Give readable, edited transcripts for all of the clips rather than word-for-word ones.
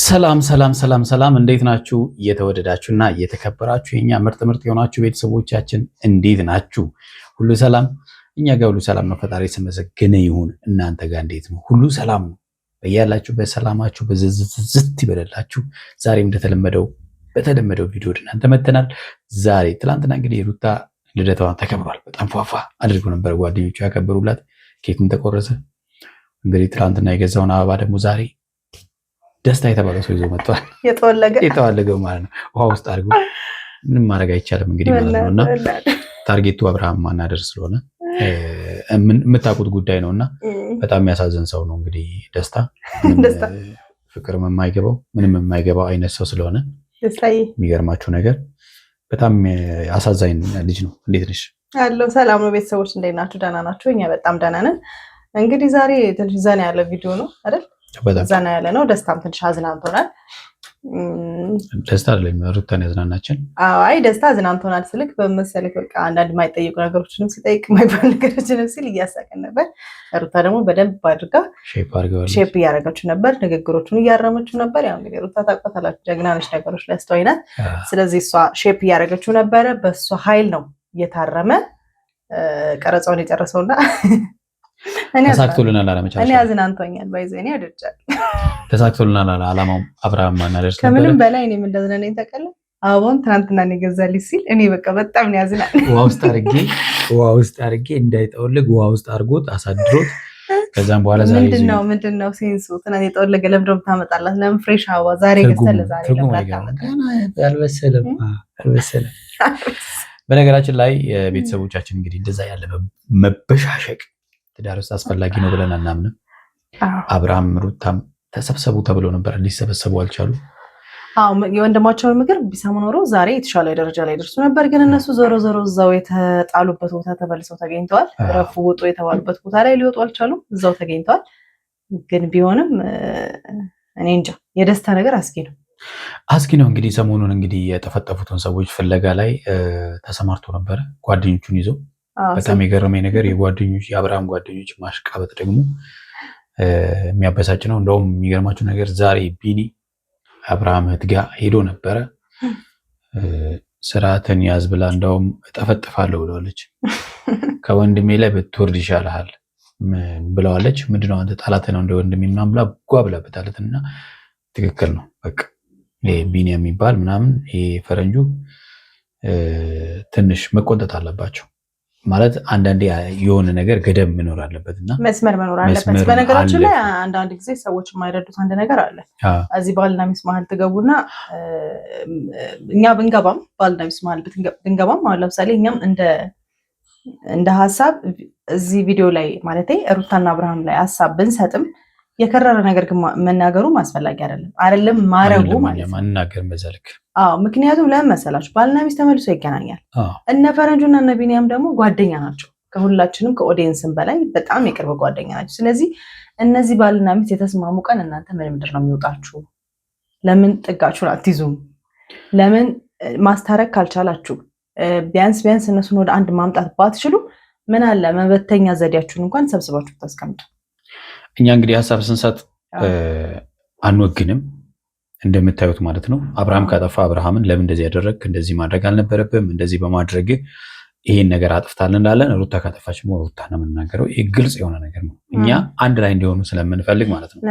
ሰላም እንዴት ናችሁ? እየተወደዳችሁና እየተከበራችሁ የኛ ምርጥ የሆናችሁ ቤተሰቦቻችን እንዴት ናችሁ? ሁሉ ሰላም? እኛ ጋር ሁሉ ሰላም ነው። ፈጣሪ የተመሰገነ ይሁን። እናንተ ጋር እንዴት ነው? ሁሉ ሰላም ነው? በያላችሁ በሰላማችሁ በዝዝት ይበለላችሁ። ዛሬም እንደተለመደው በተለመደው ቪዲዮ እናንተ መተናል። ዛሬ ትላንትና እንግዲህ ሩታ ልደቷን ተከብሯል። በጣም ፏፏ አድርጎ ነበር ጓደኞቹ ያከበሩላት። ኬክም ተቆረሰ። እንግዲህ ትላንትና የገዛውን አበባ ደግሞ ዛሬ ደስታ የተባለው ሰው ይዞ መጥቷል። የተዋለገው ማለት ነው። ውሃ ውስጥ አድርገው ምንም ማድረግ አይቻልም እንግዲህ ማለት ነውና ታርጌቱ አብርሃም ማናደር ስለሆነ የምታውቁት ጉዳይ ነውና በጣም የሚያሳዝን ሰው ነው እንግዲህ ደስታ ፍቅር የማይገባው ምንም የማይገባው አይነት ሰው ስለሆነ የሚገርማችሁ ነገር በጣም አሳዛኝ ልጅ ነው። እንዴት ነሽ? አለው ሰላም ነው ቤተሰቦች፣ እንዴት ናችሁ? ደህና ናችሁ? እኛ በጣም ደህና ነን። እንግዲህ ዛሬ ትንሽ ዘና ያለ ቪዲዮ ነው አይደል? ዘና ያለ ነው። ደስታም ትንሽ አዝናንቶናል። ደስታ አይደለም ሩታን ያዝናናችን። አይ ደስታ አዝናንቶናል ስልክ በመሰለክ በቃ አንዳንድ የማይጠይቁ ነገሮችንም ሲጠይቅ የማይባል ነገሮችንም ሲል እያሳቀን ነበር። ሩታ ደግሞ በደንብ አድርጋ ሼፕ እያደረገችው ነበር፣ ንግግሮቹን እያረመችው ነበር። ያው እንግዲህ ሩታ ታውቃታላችሁ፣ ጀግና ነች፣ ነገሮች ላይ አስተዋይ ናት። ስለዚህ እሷ ሼፕ እያደረገችው ነበረ። በእሷ ኃይል ነው እየታረመ ቀረጻውን የጨረሰውና ተሳክቶልናል። አላመቻቸው እኔ አዝናንቶኛል። ባይዘኔ አደርጃለሁ። ተሳክቶልናል። አላማው አብርሃም ማናደርስ ነበር። ከምንም በላይ እኔ እንደዝናነኝ ታውቃለህ። አሁን ትናንትና ነው የገዛልኝ ሲል እኔ በቃ በጣም ነው ያዝናል። ውሃ ውስጥ አድርጌ እንዳይጠወልግ ውሃ ውስጥ አድርጎት አሳድሮት ከዛም በኋላ ዛሬ ምንድነው ሴንሱ? ትናንት የጠወለገ ለምንድነው የምታመጣላት? ለምን ፍሬሽ አበባ ዛሬ ገዝተህ ዛሬ አልበሰለም። በነገራችን ላይ ቤተሰቦቻችን እንግዲህ እንደዛ ያለ መበሻሸቅ ትዳር ውስጥ አስፈላጊ ነው ብለን አናምንም። አብርሃም ሩታም ተሰብሰቡ ተብሎ ነበር፣ ሊሰበሰቡ አልቻሉ። የወንድማቸውን ምክር ቢሰሙ ኖሮ ዛሬ የተሻለ ደረጃ ላይ ደርሱ ነበር። ግን እነሱ ዞሮ እዛው የተጣሉበት ቦታ ተመልሰው ተገኝተዋል። ረፉ ውጡ የተባሉበት ቦታ ላይ ሊወጡ አልቻሉም፣ እዛው ተገኝተዋል። ግን ቢሆንም እኔ እንጃ የደስታ ነገር አስጊ ነው። እንግዲህ ሰሞኑን እንግዲህ የጠፈጠፉትን ሰዎች ፍለጋ ላይ ተሰማርቶ ነበረ ጓደኞቹን ይዞ። በጣም የገረመኝ ነገር የአብርሃም ጓደኞች ማሽቃበጥ ደግሞ የሚያበሳጭ ነው። እንደውም የሚገርማችሁ ነገር ዛሬ ቢኒ አብርሃም እህት ጋር ሄዶ ነበረ። ስርዓትን ያዝ ብላ እንደውም እጠፈጥፋለሁ ብለዋለች። ከወንድሜ ላይ ብትወርድ ይሻልሃል ብለዋለች። ምንድነው አንተ ጠላት ነው እንደ ወንድሜ ምናምን ብላ ጓብላበታለትና ትክክል ነው። በቃ ቢኒ የሚባል ምናምን ይሄ ፈረንጁ ትንሽ መቆንጠጥ አለባቸው ማለት አንዳንዴ የሆነ ነገር ገደብ መኖር አለበት እና መስመር መኖር አለበት። በነገራችን ላይ አንዳንድ ጊዜ ሰዎች የማይረዱት አንድ ነገር አለ። እዚህ ባልና ሚስት መሀል ትገቡና እኛ ብንገባም ባልና ሚስት መሀል ብንገባም አሁን ለምሳሌ እኛም እንደ ሀሳብ እዚህ ቪዲዮ ላይ ማለት ሩታና አብርሃም ላይ ሀሳብ ብንሰጥም የከረረ ነገር ግን መናገሩ አስፈላጊ አይደለም ማረጉ ማለት ነው። ማናገር መዘልክ ምክንያቱም ለምን መሰላችሁ? ባልና ሚስት ተመልሶ ይገናኛል። እነ ፈረንጁና እነ ቢኒያም ደግሞ ጓደኛ ናቸው። ከሁላችንም ከኦዲየንስም በላይ በጣም የቅርብ ጓደኛ ናቸው። ስለዚህ እነዚህ ባልና ሚስት የተስማሙ ቀን እናንተ ምንድን ነው የሚወጣችሁ? ለምን ጥጋችሁን አትይዙም? ለምን ማስታረቅ ካልቻላችሁ ቢያንስ እነሱን ወደ አንድ ማምጣት ባትችሉ ምን አለ መበተኛ ዘዴያችሁን እንኳን ሰብስባችሁ ታስቀምጡ። እኛ እንግዲህ ሀሳብ ስንሰጥ አንወግንም እንደምታዩት ማለት ነው። አብርሃም ካጠፋ አብርሃምን ለምን እንደዚህ ያደረግክ፣ እንደዚህ ማድረግ አልነበረብም፣ እንደዚህ በማድረግ ይሄን ነገር አጥፍታል እንላለን። ሩታ ካጠፋች ሩታ ነው የምንናገረው። ይሄ ግልጽ የሆነ ነገር ነው። እኛ አንድ ላይ እንዲሆኑ ስለምንፈልግ ማለት ነው።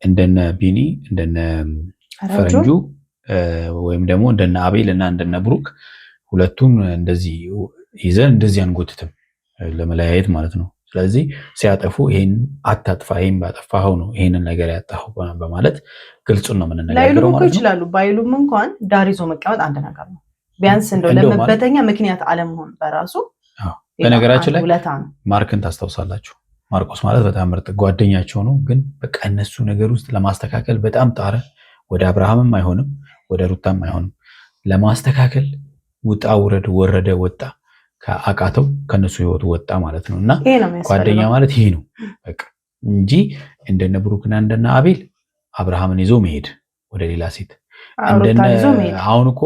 እንደነ ቢኒ እንደነ ፈረንጁ ወይም ደግሞ እንደነ አቤል እና እንደነ ብሩክ ሁለቱን እንደዚህ ይዘን እንደዚህ አንጎትትም ለመለያየት ማለት ነው። ስለዚህ ሲያጠፉ ይሄን አታጥፋ፣ ይሄን ባጠፋው ነው ይሄንን ነገር ያጣው በማለት ግልጹን ነው የምንነጋገረው ማለት ነው። ይችላሉ ባይሉም እንኳን ዳር ይዞ መቀመጥ አንድ ነገር ነው። ቢያንስ እንደው ለመበተኛ ምክንያት አለመሆን በራሱ በነገራችን ላይ ማርክን ታስታውሳላችሁ። ማርቆስ ማለት በጣም ምርጥ ጓደኛቸው ነው። ግን በቃ እነሱ ነገር ውስጥ ለማስተካከል በጣም ጣረ። ወደ አብርሃምም አይሆንም ወደ ሩታም አይሆንም። ለማስተካከል ውጣ ውረድ ወረደ ወጣ ከአቃተው ከነሱ ህይወቱ ወጣ ማለት ነው። እና ጓደኛ ማለት ይሄ ነው በቃ እንጂ እንደነ ብሩክና እንደነ አቤል አብርሃምን ይዞ መሄድ ወደ ሌላ ሴት አሁን እኮ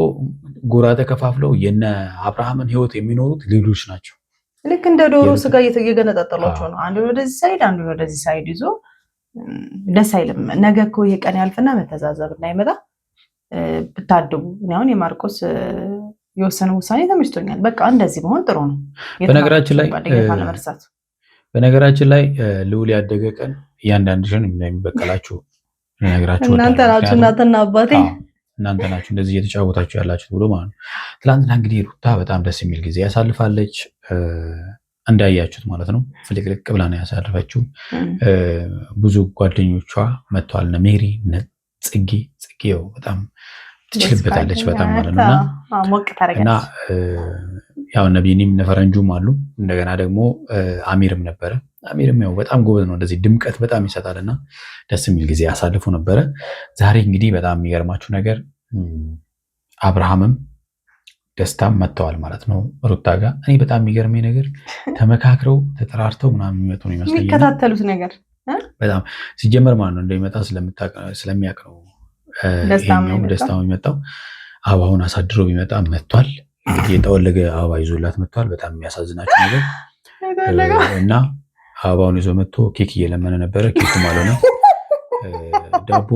ጎራ ተከፋፍለው የነ አብርሃምን ህይወት የሚኖሩት ሌሎች ናቸው። ልክ እንደ ዶሮ ስጋ እየገነጣጠሏቸው ነው። አንዱ ወደዚህ ሳይድ አንዱ ወደዚህ ሳይድ ይዞ ደስ አይልም። ነገ እኮ ይሄ ቀን ያልፍና መተዛዘብ እንዳይመጣ ብታድቡ። አሁን የማርቆስ የወሰነው ውሳኔ ተመችቶኛል። በቃ እንደዚህ መሆን ጥሩ ነው። በነገራችን ላይ ልዑል ያደገ ቀን እያንዳንድሽን እንደሚበቀላችሁ ነግራችሁ እናንተ ናችሁ፣ እናትና አባቴ እናንተ ናችሁ እንደዚህ እየተጫወታችሁ ያላችሁት ብሎ ማለት ነው። ትናንትና እንግዲህ ሩታ በጣም ደስ የሚል ጊዜ ያሳልፋለች እንዳያችሁት ማለት ነው። ፍልቅልቅ ብላ ነው ያሳልፈችው። ብዙ ጓደኞቿ መጥተዋል። እነ ሜሪ እነ ጽጌው በጣም ትችልበታለች በጣም ማለት ነውና እና ያው እነ ቢኒም እነ ፈረንጁም አሉ። እንደገና ደግሞ አሚርም ነበረ። አሚርም ያው በጣም ጎበዝ ነው፣ እንደዚህ ድምቀት በጣም ይሰጣልና ደስ የሚል ጊዜ ያሳልፉ ነበረ። ዛሬ እንግዲህ በጣም የሚገርማችሁ ነገር አብርሃምም ደስታም መጥተዋል ማለት ነው ሩታ ጋር። እኔ በጣም የሚገርመኝ ነገር ተመካክረው ተጠራርተው ምናምን የሚመጡ ነው ይመስለኛል። የሚከታተሉት ነገር በጣም ሲጀመር ማለት ነው እንደሚመጣ ስለሚያውቅ ነው ደስታው የሚመጣው። አበባውን አሳድሮ ቢመጣ መጥቷል። የጠወለገ አበባ ይዞላት መጥቷል። በጣም የሚያሳዝናችሁ ነገር እና አበባውን ይዞ መጥቶ ኬክ እየለመነ ነበረ። ኬኩ ማለት ነው ዳቦ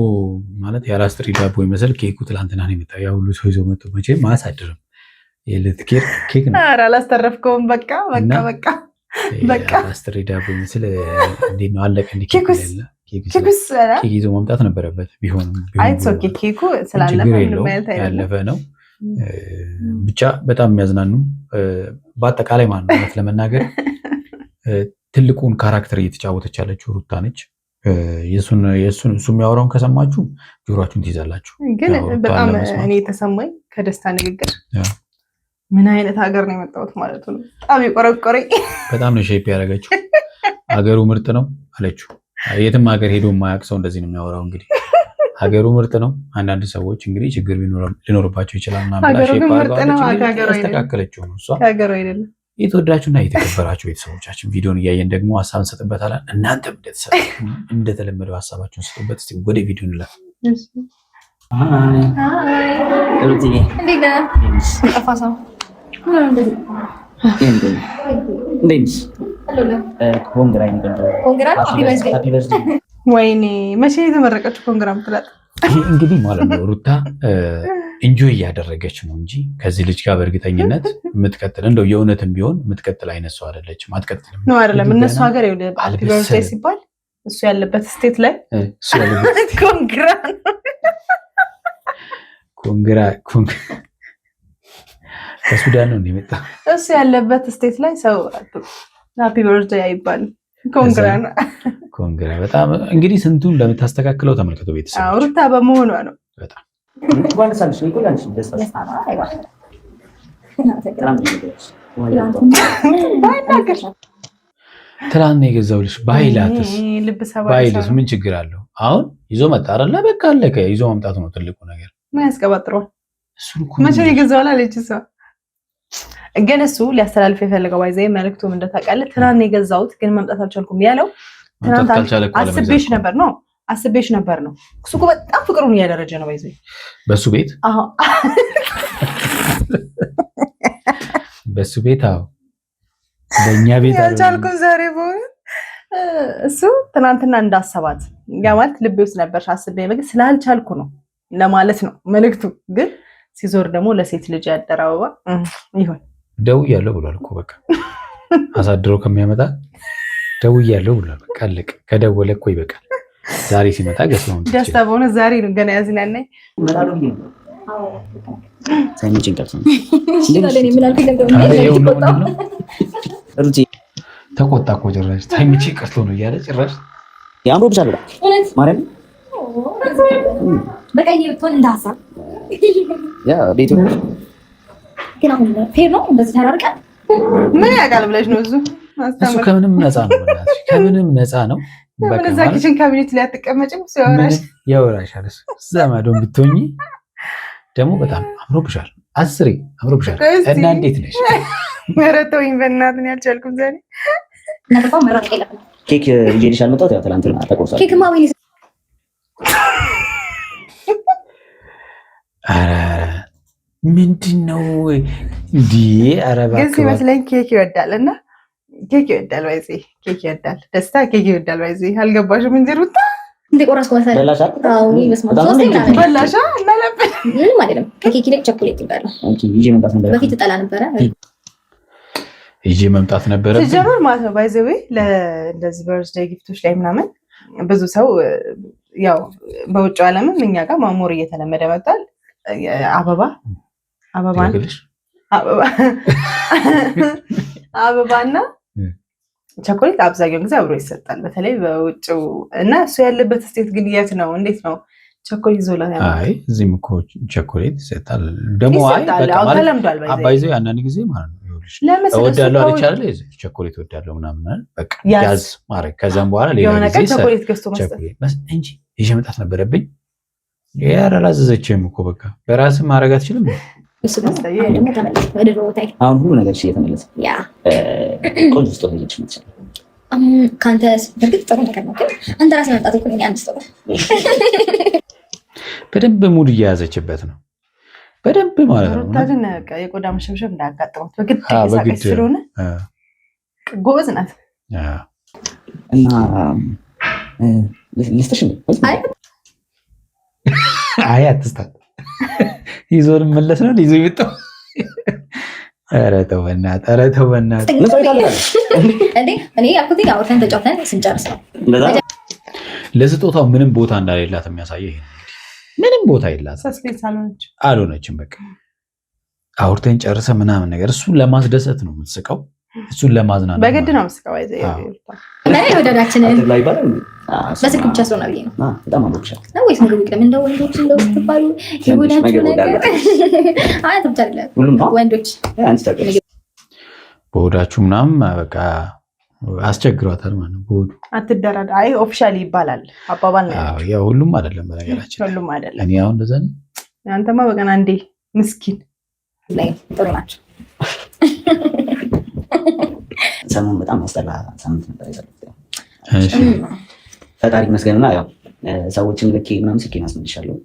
ማለት የአላስትሪ ዳቦ ይመስል ኬኩ ትላንትና ነው የመጣው። ያ ሁሉ ሰው ይዞ መጥቶ መቼም አያሳድርም። የልት ኬክ ነው። ኧረ አላስተረፍከውም። በቃ አላስትሪ ዳቦ ይመስል እንዴት ነው አለቀ። ኬክ ይዞ መምጣት ነበረበት። ቢሆንም ኬኩ ያለፈ ነው። ብቻ በጣም የሚያዝናኑ በአጠቃላይ ማለት ለመናገር ትልቁን ካራክተር እየተጫወተች ያለችው ሩታ ነች። እሱ የሚያወራውን ከሰማችሁ ጆሮአችሁን ትይዛላችሁ። ግን በጣም እኔ የተሰማኝ ከደስታ ንግግር ምን አይነት ሀገር ነው የመጣሁት ማለቱ ነው። በጣም የቆረቆረኝ በጣም ነው ሼፕ ያደረገችው። ሀገሩ ምርጥ ነው አለችው። የትም ሀገር ሄዶ የማያውቅ ሰው እንደዚህ ነው የሚያወራው። እንግዲህ ሀገሩ ምርጥ ነው። አንዳንድ ሰዎች እንግዲህ ችግር ሊኖርባቸው ይችላል ያስተካከለችው ነው እሷ። የተወዳችሁና የተከበራችሁ ቤተሰቦቻችን ቪዲዮን እያየን ደግሞ ሀሳብ እንሰጥበታለን። እናንተም እንደተለመደው ሀሳባችሁን ስጡበት። እስኪ ወደ ቪዲዮ እንለፍ። ወይኔ መቼ የተመረቀችው ኮንግራ ምትላጥ። ይሄ እንግዲህ ማለት ነው ሩታ ኢንጆይ እያደረገች ነው እንጂ ከዚህ ልጅ ጋር በእርግጠኝነት የምትቀጥል እንደው የእውነትም ቢሆን የምትቀጥል አይነት ሰው አይደለችም። አትቀጥልም ነው አይደለም። እነሱ ሀገር ይኸውልህ ሲባል እሱ ያለበት ስቴት ላይ ኮንግራ ከሱዳን ነው እንደመጣ እሱ ያለበት ስቴት ላይ ሰው ሃፒ በርዝዴይ አይባልም። ኮንግራ በጣም እንግዲህ ስንቱን እንደምታስተካክለው ተመልከቱ ቤተሰብ። ሩታ በመሆኗ ነው በጣም ትናንት የገዛሁልሽ ባይልስ ምን ችግር አለው? አሁን ይዞ መጣ አይደለ? በቃ አለቀ። ይዞ መምጣቱ ነው ትልቁ ነገር። ምን ያስቀባጥረዋል? መቼ የገዛው አለች እሷ። ግን እሱ ሊያስተላልፍ የፈለገው ባይዘይ መልዕክቱም እንደታውቃለህ ትናንት የገዛሁት ግን መምጣት አልቻልኩም ያለው ትናንት አስቤሽ ነበር ነው አስቤሽ ነበር ነው። እሱ እኮ በጣም ፍቅሩን እያደረጀ ነው ባይዘይ በሱ ቤት። አዎ በሱ ቤት። አዎ በእኛ ቤት አልቻልኩም ዛሬ በሆነ እሱ ትናንትና እንዳሰባት ያ ማለት ልቤ ውስጥ ነበር አስቤ መግ ስላልቻልኩ ነው ለማለት ነው መልዕክቱ። ግን ሲዞር ደግሞ ለሴት ልጅ ያደረ አበባ ይሁን ደውያለሁ ብሏል እኮ በቃ አሳድሮ ከሚያመጣ ደውያለሁ ብሏል። በቃ አለቀ። ከደወለ እኮ ይበቃል። ዛሬ ሲመጣ ገስለው ደስታ በሆነ ዛሬ ነው ገና ያዝናናኝ። ተቆጣ እኮ ጭራሽ ታይምቺ ቀርቶ ነው እያለ ጭራሽ ያምሮብሻል ማርያም በቀኝ ብትሆን እንደ ሀሳብ ቤቱ ግን አሁን ፌር ነው እንደዚህ ተራርቀን ምን ያውቃል ብለሽ ነው? እሱ ከምንም ነፃ ነው። ከምንም ነፃ ነው። በቃ እዛ ኪችን ካቢኔት ላይ አትቀመጭም። ያወራሻል። እዛ ማዶን ብትሆኚ ደግሞ በጣም አምሮብሻል። አስሬ አምሮብሻል። እና እንዴት ነሽ? መረተውኝ በእናትህ ያልቻልኩም ዛሬ ነጥፋው መረጥ የለም። ኬክ ይዤልሽ አልመጣሁት ያው ትናንትና ተቆርሷል። ኬክ ማዊ ምንድን ነው እንዴ? አረባ ግን ሲመስለኝ ኬክ ይወዳል እና ኬክ ይወዳል ባይዚ ኬክ ይወዳል። ደስታ ኬክ ይወዳል ባይዚ። አልገባሽም እንጂ ሩታ እንደ ቆራስ ቆራስ በላሻ በላሻ እናለበት ምንም አይደለም። ከኬክ ይልቅ ቸኮሌት ይበላል። ይዤ መምጣት ነበር። በፊት ጠላ ነበረ ይዤ መምጣት ነበረ ሲጀመር ማለት ነው። ባይ ዘ ዌይ ለእንደዚህ በርዝዴይ ጊፍቶች ላይ ምናምን ብዙ ሰው ያው በውጭ ዓለምም እኛ ጋር ማሞር እየተለመደ መጣል። አበባና ቸኮሌት አብዛኛውን ጊዜ አብሮ ይሰጣል። በተለይ በውጭው እና እሱ ያለበት ስቴት ግን የት ነው? እንዴት ነው ቸኮሌት ዞላ? አይ እዚህም እኮ ቸኮሌት ይሰጣል። ደግሞ አይ ተለምዷል። ባይዘ አንዳንድ ጊዜ ማለት ነው እወዳለሁ አለች አይደል? ቸኮሌት እወዳለሁ ምናምን በቃ ያዝ ማድረግ ከዛም በኋላ ሌላ ጊዜ ቸኮሌት ገዝቶ መስጠት እንጂ ይዤ መምጣት ነበረብኝ። ያላዘዘችም እኮ በቃ በራስህ ማድረግ አትችልም። አሁን ሁሉ ነገር እየተመለሰ ቆንጆ ስጦታ ይዘሽ መጥተሻል። ከአንተ በእርግጥ ጥሩ ነገር ነው፣ ግን አንተ ራስህ መምጣት እኮ አንድ ስጦታ በደንብ ሙድ እየያዘችበት ነው። በደንብ ማለት ነው። ግን የቆዳ መሸብሸብ እንዳያጋጥማት በግድ እየሳቀች ስለሆነ ጎበዝ ናት። እና ልስጥሽ አይ አትስታት። ይዞን መለስ ነው ይዞ ይመጣው። ኧረ ተው በእናትህ፣ ኧረ ተው በእናትህ። እኔ ያልኩት አውርተን ተጫውተን ስንጨርስ ነው። ለስጦታው ምንም ቦታ እንዳሌላት የሚያሳየው ይሄ ነው። ምንም ቦታ የላትም። ሰስፔንስ አልሆነችም። በቃ አውርተን ጨርሰ ምናምን ነገር እሱን ለማስደሰት ነው የምትስቀው፣ እሱን ለማዝናናት በግድ ነው የምትስቀው። በስልክ ብቻ ስለሆነ ብዬ ነው። በጣም አሞክሻል ነው ወይስ ምግቡ ይቅደም? እንደው ወንዶች እንደው ስትባሉ የሆዳችሁ ነገር ወንዶች በሆዳችሁ ምናምን በቃ አስቸግሯታል ማለት ነው። በሆዱ አትደራዳ። አይ ኦፊሻሊ ይባላል አባባል ነው። ያው ሁሉም አይደለም በነገራችን፣ ሁሉም አይደለም። እኔ አሁን እንደዛ ነኝ። አንተማ በቀን አንዴ ምስኪን ላይ ጥሩ ናቸው። ሰሞኑን በጣም ያስጠላ ሳምንት ነበር ያሳለፍኩት። እሺ ፈጣሪ ይመስገንና ያው ሰዎችን ልኬ ምናምን ስልኬን አስመልሻለሁ።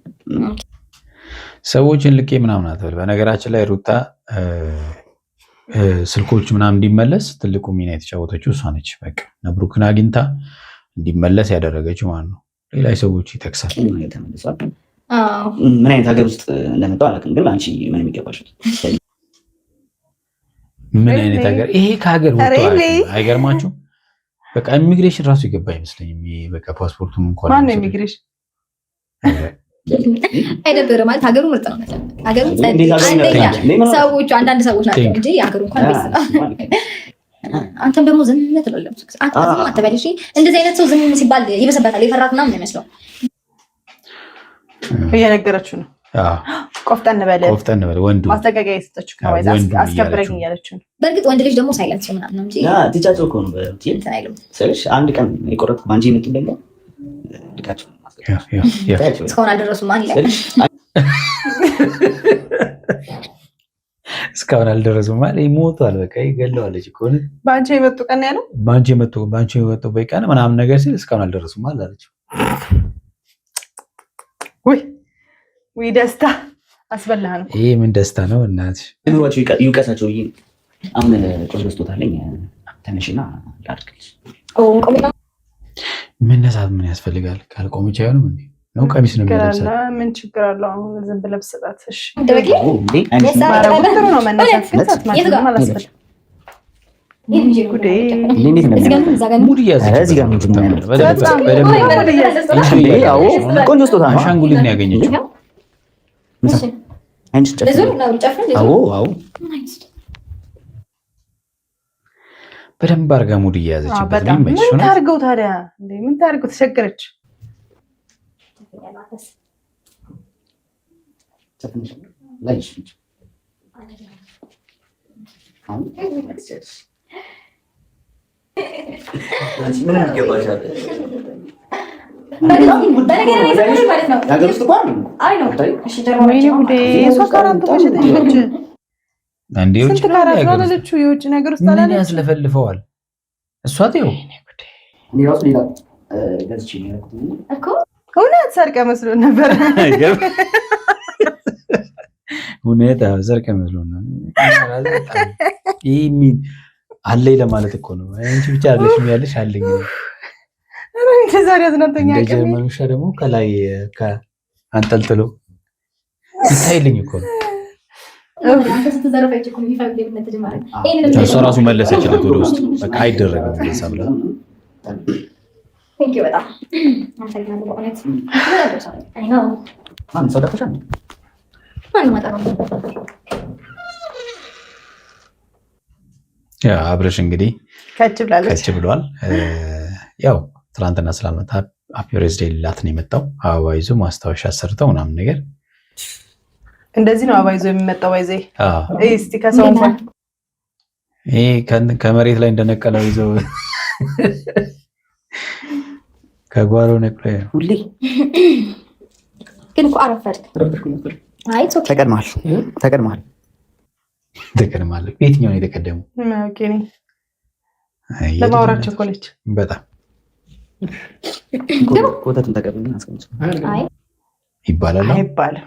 ሰዎችን ልኬ ምናምን አትበል። በነገራችን ላይ ሩታ ስልኮች ምናምን እንዲመለስ ትልቁ ሚና የተጫወተችው እሷ ነች። በቃ ነብሩክን አግኝታ እንዲመለስ ያደረገችው ማለት ነው። ሌላ ሰዎች ይተክሳል። ምን አይነት ሀገር ውስጥ እንደመጣው አላውቅም፣ ግን አንቺ ምን የሚገባሽ ምን አይነት ሀገር ይሄ? ከሀገር ወጥቷል። አይገርማችሁ? በቃ ኢሚግሬሽን ራሱ ይገባ አይመስለኝም። በቃ ፓስፖርቱም እንኳን ማን ነው ኢሚግሬሽን? አይደብርም ማለት ሀገሩ ምርጥ ነው። ሀገሩ ሰዎቹ አንዳንድ ሰዎች ናቸው እንጂ ሀገሩ እንኳን ቤት ነው። አንተም ደግሞ ዝም ትላለህ። አትበል እሺ። እንደዚህ አይነት ሰው ዝም ሲባል ይበሰበታል። የፈራት ምናምን ነው የሚመስለው። እየነገረችው ነው። ቆፍጠን በለ ወንዱ ማስጠንቀቂያ የሰጠችው ከዋይዛ አስከብረኝ እያለችው ነው። በእርግጥ ወንድ ልጅ ደግሞ ሳይለንስ ምናምን ነው እንጂ ትቻቸው እኮ ነው ስልሽ አንድ ቀን የቆረጥኩ በአንቺ የመጡ ደግሞ ልቃቸው እስካሁን አልደረሱም። እስካሁን አልደረሱም ማለት ይሞቷል። በቃ ይገለዋለች እኮ በአንቺ የመጡ ቀን ያለው በአንቺ የመጡ በቀን ምናምን ነገር ሲል እስካሁን አልደረሱም አለች። ወይ ደስታ አስበላህ ነው። ይሄ ምን ደስታ ነው እናትሽ? ኑሯቸው ይውቀሳቸው። አሁን ቆንጆ ስጦታ አለኝ፣ ተነሽና ላድርግልሽ። መነሳት ምን ያስፈልጋል? ካልቆመች አይሆንም እንዴ? ነው ቀሚስ ነው የሚለብሰው። ምን ችግር አለው? አሁን ዝም ብለህ ብትሰጣት እሺ። ነው መነሳት ማለት ቆንጆ ስጦታ ነው። አሻንጉሊት ነው ያገኘችው። በደንብ አድርጋ ሙድ እየያዘችበት ነው። ምን ታርገው ታዲያ? ምን ታርገው? ተቸገረች። የውጭ ነገር ውስጥ ምን ያስለፈልፈዋል? እሷ ተይው እውነት ሰርቀ መስሎ ነበር። እውነት ሰርቀ መስሎ ነው። አለኝ ለማለት እኮ ነው። አንቺ ብቻ አይደለሽም ያለሽ አለኝ። ዛሬ አዝናንተኛ እንደ ጀርመን ውሻ ደግሞ ከላይ አንጠልጥሎ ይታይልኝ እኮ ነው። እሷ ራሱ መለሰችለት ወደ ውስጥ በቃ አይደረግም ሰብለ አብረሽ እንግዲህ ከች ብሏል። ያው ትናንትና ስላልመጣ ሃፒ በርዝዴይ ሊላት ነው የመጣው። አበባ ይዞ ማስታወሻ አሰርተው ምናምን ነገር እንደዚህ ነው አበባ ይዞ የሚመጣው። ባይዘይ እስቲ ከሰው እንኳን ይሄ ከመሬት ላይ እንደነቀለው ይዞ ከጓሮ ነቅሎ ሁሌ ግን እኮ አረፈድክ። አይ ተቀድመሃል። የትኛው ነው የተቀደሙ? ለማውራት ቸኮለች በጣም ወተቱን ተቀበልና ይባላል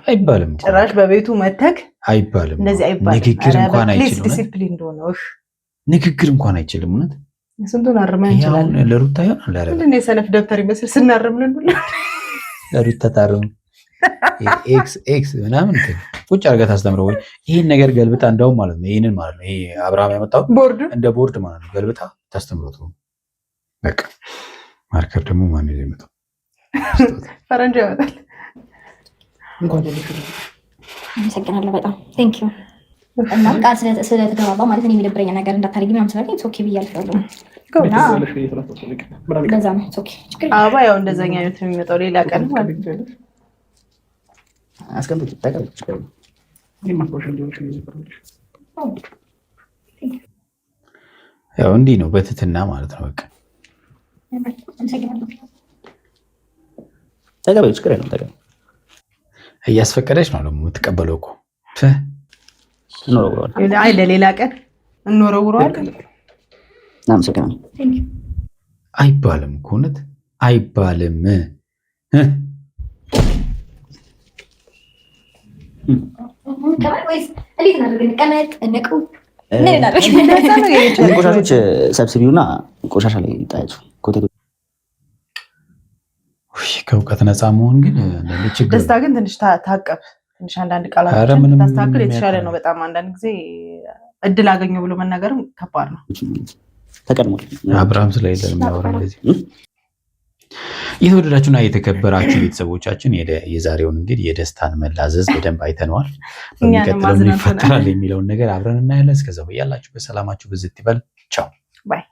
አይባልም? ጭራሽ በቤቱ መተክ አይባልም። እንደዚህ አይባልም። ንግግር እንኳን አይችልም። ዲሲፕሊን እንደሆነ ንግግር እንኳን አይችልም። እውነት ስንቱን አርመን እንችላለን። ለሩታ ይሆናል አረ እንዴ የሰነፍ ደብተር ይመስል ስናርምን ነው ለሩታ ታረም ኤክስ ምናምን ቁጭ አድርጋ ታስተምረው ወይ ይሄን ነገር ገልብጣ እንደው ማለት ነው። ይሄንን ማለት ነው። ይሄ አብርሃም ያመጣው እንደ ቦርድ ማለት ነው። ገልብጣ ታስተምረው ነው በቃ። ማርከር ደግሞ ማን ነው የሚመጣው? ፈረንጅ ያመጣል። አመሰግናለሁ በጣም ቴንክ ዩ። እና ቃል ስለተገባባ ማለት ነው የሚደብረኝ ነገር እንዳታደርጊ ምናምን ስላለኝ ኦኬ ብያለሁ። ለዛ ነው ኦኬ። አበባ ያው እንደዛኛ አይነት ነው የሚመጣው ሌላ ቀን ማለት ነው። አስቀምጥ ተቀበል። ያው እንዲህ ነው በትትና ማለት ነው በቃ ተቀበል። ችግር የለም ተቀበል። እያስፈቀደች ነው ደግሞ የምትቀበለው እኮ አይ ለሌላ ቀን እንወረውረዋለን። አመሰግናለሁ። አይባልም እኮ እውነት አይባልም። ቆሻሾች ሰብስቢውና ቆሻሻ ላይ ጣያቸው። ከእውቀት ነፃ መሆን ግን ችግር። ደስታ ግን ትንሽ ታቀብ። ትንሽ አንዳንድ ቃላት ታስተካክል የተሻለ ነው በጣም። አንዳንድ ጊዜ እድል አገኘው ብሎ መናገርም ከባድ ነው። ተቀድሟል። አብርሃም ስለሌለ የሚያወራ እንደዚህ። የተወደዳችሁና የተከበራችሁ ቤተሰቦቻችን የዛሬውን እንግዲህ የደስታን መላዘዝ በደንብ አይተነዋል። በሚቀጥለው ምን ይፈጠራል የሚለውን ነገር አብረን እናያለን። እስከዛው ያላችሁ በሰላማችሁ ብዝት ይበል። ቻው ባይ